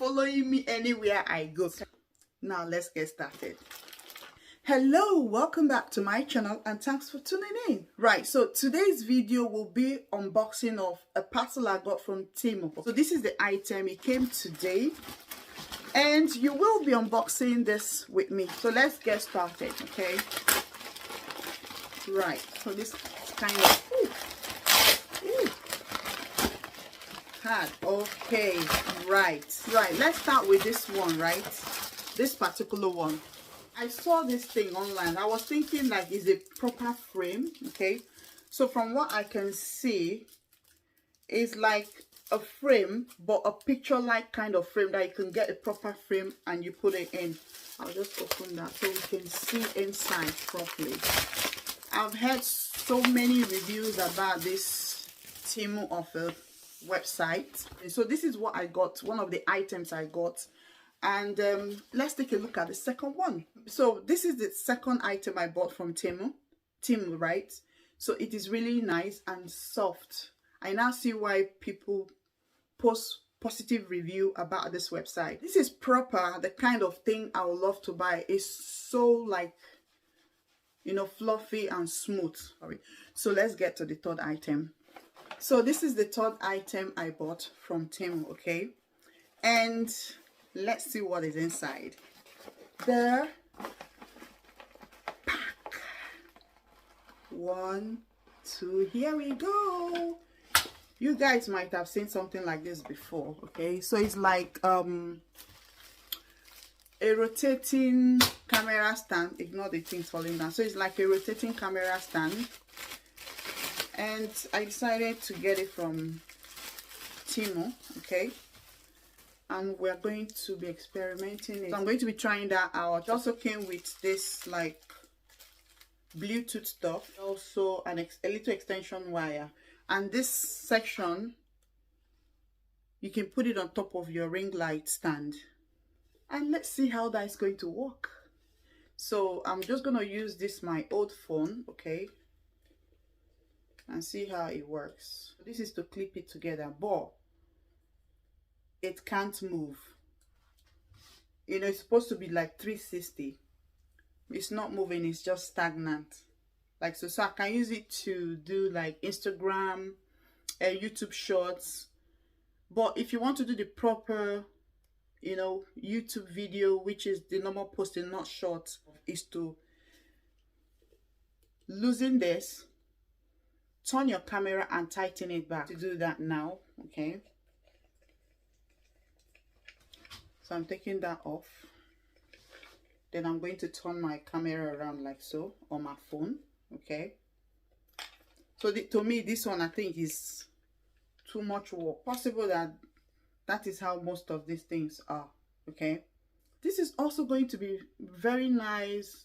following me anywhere I go. Now let's get started. Hello, welcome back to my channel and thanks for tuning in. Right, so today's video will be unboxing of a parcel I got from Temu. So this is the item, it came today and you will be unboxing this with me. So let's get started, okay? Right, so this kind of hard. Okay, right, let's start with this one, right? This particular one. I saw this thing online. I was thinking like, is a proper frame, okay? So from what I can see, it's like a frame, but a picture-like kind of frame that you can get a proper frame and you put it in. I'll just open that so we can see inside properly. I've heard so many reviews about this Temu offer website. So this is what I got, one of the items I got. And let's take a look at the second one. So this is the second item I bought from Temu, right? So it is really nice and soft. I now see why people post positive review about this website. This is proper, the kind of thing I would love to buy. It's so like, you know, fluffy and smooth. Sorry. So let's get to the third item. So this is the third item I bought from Temu, okay? And let's see what is inside. The pack. 1, 2, here we go. You guys might have seen something like this before, okay? So it's like a rotating camera stand. Ignore the things falling down. So it's like a rotating camera stand. And I decided to get it from Temu, okay? And we're going to be experimenting it. So I'm going to be trying that out. It also came with this like Bluetooth stuff, also a little extension wire, and this section you can put it on top of your ring light stand. And let's see how that's going to work. So I'm just going to use this my old phone, okay, and see how it works. This is to clip it together, but it can't move. You know, it's supposed to be like 360. It's not moving, it's just stagnant. Like so I can use it to do like Instagram, YouTube shorts. But if you want to do the proper, you know, YouTube video, which is the normal posting, not short, is to loosen this, turn your camera and tighten it back. To do that now, okay? So I'm taking that off. Then I'm going to turn my camera around like so on my phone, okay? So to me, this one I think is too much work. Possible that is how most of these things are, okay? This is also going to be very nice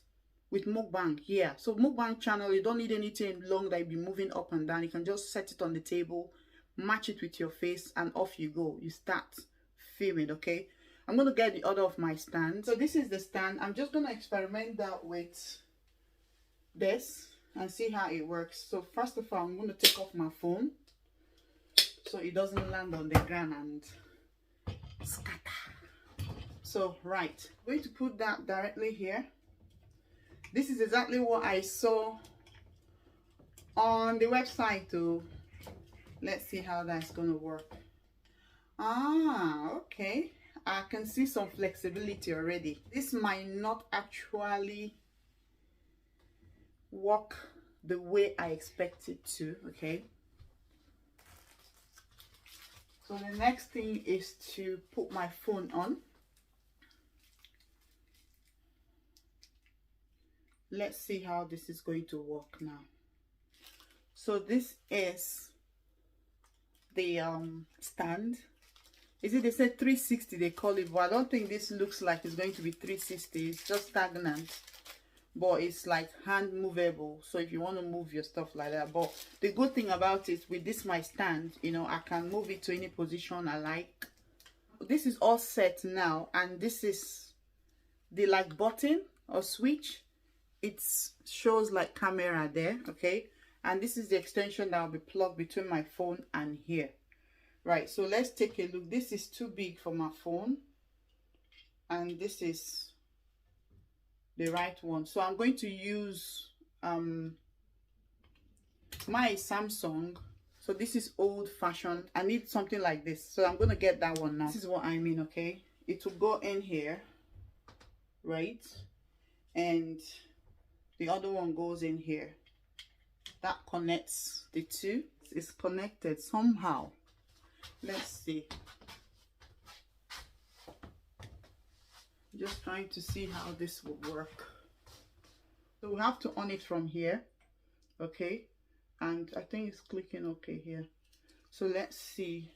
with mukbang here. So mukbang channel, you don't need anything long that you'll be moving up and down. You can just set it on the table, match it with your face, and off you go. You start filming, okay? I'm going to get the order of my stand. So this is the stand. I'm just going to experiment that with this and see how it works. So first of all, I'm going to take off my phone so it doesn't land on the ground and scatter. So right, I'm going to put that directly here. This is exactly what I saw on the website too. Let's see how that's going to work. Ah, okay. I can see some flexibility already. This might not actually work the way I expect it to, okay? So the next thing is to put my phone on. Let's see how this is going to work now. So this is the stand. Is it, they said 360 they call it, but I don't think this looks like it's going to be 360. It's just stagnant, but it's like hand movable, so if you want to move your stuff like that. But the good thing about it, with this my stand, you know, I can move it to any position I like. This is all set now, and this is the like button or switch. It shows like camera there, okay, and this is the extension that will be plugged between my phone and here. Right, so let's take a look. This is too big for my phone, and this is the right one. So I'm going to use my Samsung. So this is old fashioned. I need something like this, so I'm going to get that one now. This is what I mean. Okay, it will go in here, right, and the other one goes in here. That connects the two. It's connected somehow. Let's see. Just trying to see how this will work. So we have to on it from here, okay, and I think it's clicking okay here. So let's see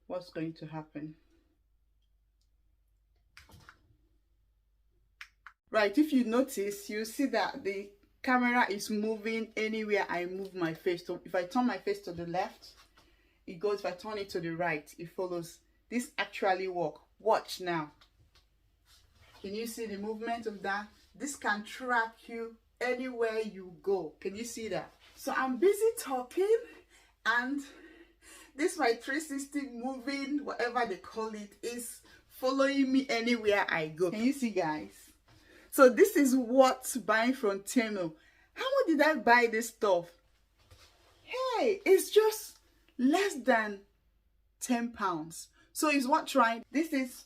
what's going to happen. Right, if you notice, you see that the camera is moving anywhere I move my face. So if I turn my face to the left, it goes. If I turn it to the right, it follows. This actually works. Watch now. Can you see the movement of that? This can track you anywhere you go. Can you see that? So I'm busy talking, and this my 360 moving, whatever they call it, is following me anywhere I go. Can you see, guys? So this is what buying from Temu. How much did I buy this stuff? Hey, it's just less than £10. So it's what trying. This is,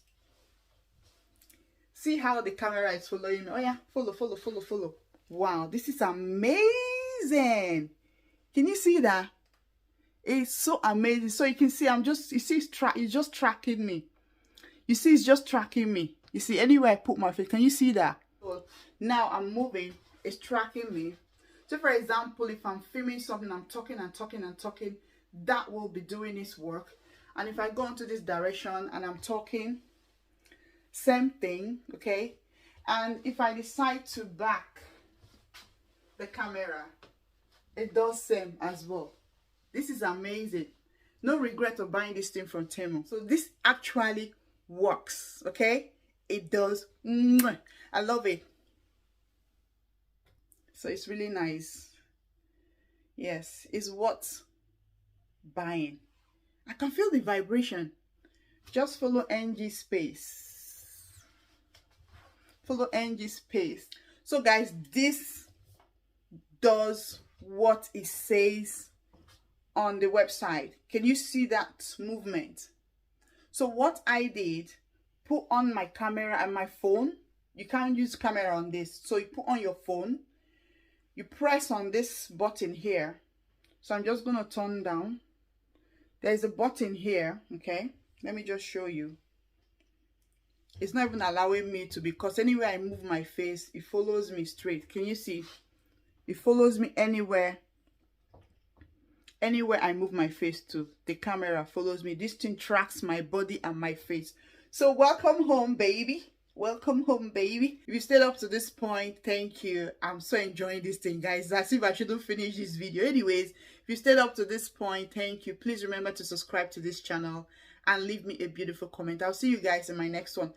see how the camera is following me. Oh yeah, follow, follow, follow, follow. Wow, this is amazing. Can you see that? It's so amazing. So you can see I'm just, you see it's just tracking me. You see it's just tracking me. You see anywhere I put my face. Can you see that? So now I'm moving, it's tracking me. So for example, if I'm filming something, I'm talking and talking and talking, that will be doing its work. And if I go into this direction and I'm talking, same thing, okay? And if I decide to back the camera, it does same as well. This is amazing. No regret of buying this thing from Temu. So this actually works, okay? It does. I love it. So it's really nice. Yes, it's worth buying. I can feel the vibration. Just follow NG space. Follow NG space. So guys, this does what it says on the website. Can you see that movement? So what I did, put on my camera and my phone. You can't use camera on this, so you put on your phone, you press on this button here. So I'm just going to turn down. There's a button here, okay? Let me just show you. It's not even allowing me to, because anywhere I move my face, it follows me straight. Can you see? It follows me anywhere I move my face to. The camera follows me. This thing tracks my body and my face. So welcome home, baby. Welcome home, baby. If you stayed up to this point, thank you. I'm so enjoying this thing, guys. It's as if I shouldn't finish this video. Anyways, if you stayed up to this point, thank you. Please remember to subscribe to this channel and leave me a beautiful comment. I'll see you guys in my next one.